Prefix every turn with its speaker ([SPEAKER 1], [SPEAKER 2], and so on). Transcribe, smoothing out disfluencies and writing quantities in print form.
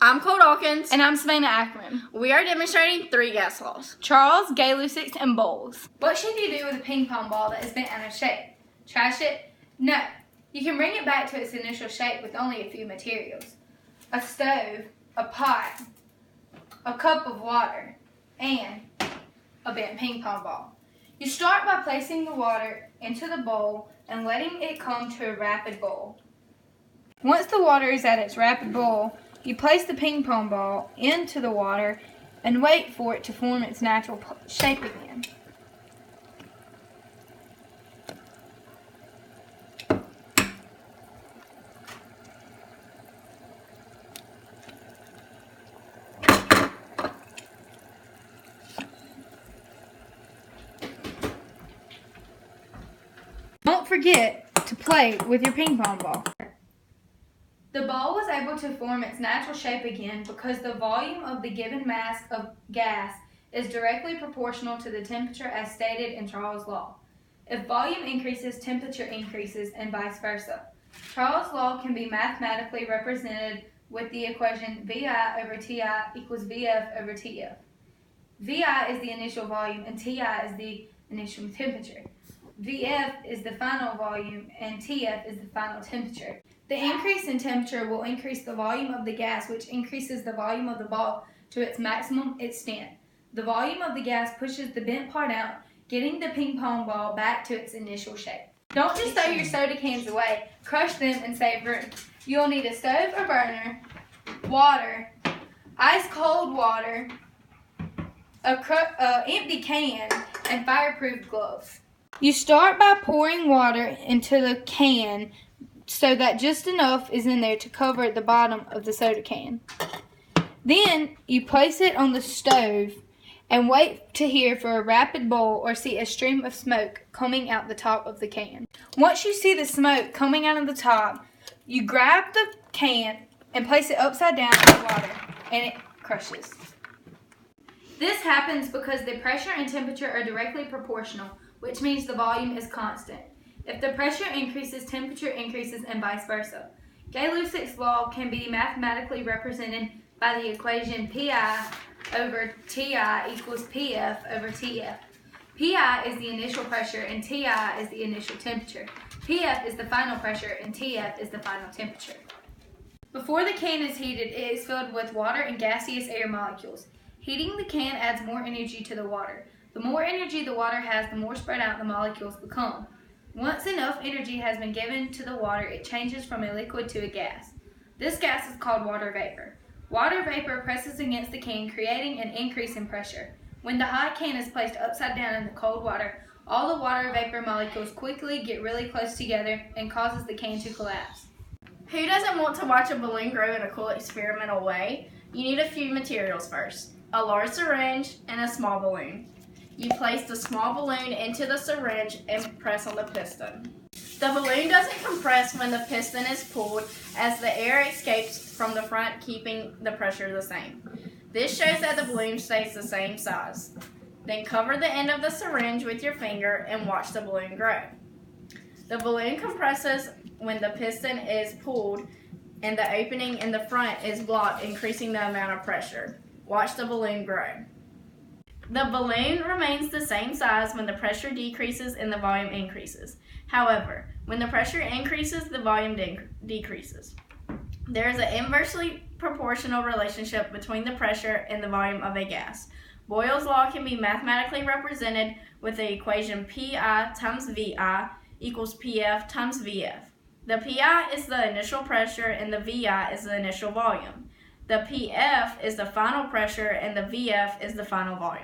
[SPEAKER 1] I'm Cole Dawkins.
[SPEAKER 2] And I'm Savannah Ackerman.
[SPEAKER 1] We are demonstrating 3 gas laws.
[SPEAKER 2] Charles, Gay-Lussac's, and Bowles. What should you do with a ping pong ball that is bent out of shape? Trash it? No. You can bring it back to its initial shape with only a few materials. A stove, a pot, a cup of water, and a bent ping pong ball. You start by placing the water into the bowl and letting it come to a rapid boil. Once the water is at its rapid boil, you place the ping pong ball into the water and wait for it to form its natural shape again. Don't forget to play with your ping pong ball. The ball was able to form its natural shape again because the volume of the given mass of gas is directly proportional to the temperature as stated in Charles' law. If volume increases, temperature increases, and vice versa. Charles' law can be mathematically represented with the equation VI over TI equals VF over TF. VI is the initial volume and TI is the initial temperature. VF is the final volume and TF is the final temperature. The increase in temperature will increase the volume of the gas, which increases the volume of the ball to its maximum extent. The volume of the gas pushes the bent part out, getting the ping pong ball back to its initial shape. Don't just throw your soda cans away, crush them and save room. You'll need a stove or burner, water, ice cold water, a empty can, and fireproof gloves. You start by pouring water into the can so that just enough is in there to cover the bottom of the soda can. Then you place it on the stove and wait to hear for a rapid boil or see a stream of smoke coming out the top of the can. Once you see the smoke coming out of the top, you grab the can and place it upside down in the water and it crushes. This happens because the pressure and temperature are directly proportional, which means the volume is constant. If the pressure increases, temperature increases, and vice versa. Gay-Lussac's law can be mathematically represented by the equation Pi over Ti equals Pf over Tf. Pi is the initial pressure and Ti is the initial temperature. Pf is the final pressure and Tf is the final temperature. Before the can is heated, it is filled with water and gaseous air molecules. Heating the can adds more energy to the water. The more energy the water has, the more spread out the molecules become. Once enough energy has been given to the water, it changes from a liquid to a gas. This gas is called water vapor. Water vapor presses against the can, creating an increase in pressure. When the hot can is placed upside down in the cold water, all the water vapor molecules quickly get really close together and causes the can to collapse.
[SPEAKER 1] Who doesn't want to watch a balloon grow in a cool experimental way? You need a few materials first. A large syringe and a small balloon. You place the small balloon into the syringe and press on the piston. The balloon doesn't compress when the piston is pulled, as the air escapes from the front, keeping the pressure the same. This shows that the balloon stays the same size. Then cover the end of the syringe with your finger and watch the balloon grow. The balloon compresses when the piston is pulled and the opening in the front is blocked, increasing the amount of pressure. Watch the balloon grow. The balloon remains the same size when the pressure decreases and the volume increases. However, when the pressure increases, the volume decreases. There is an inversely proportional relationship between the pressure and the volume of a gas. Boyle's law can be mathematically represented with the equation Pi times Vi equals Pf times Vf. The Pi is the initial pressure and the Vi is the initial volume. The Pf is the final pressure and the Vf is the final volume.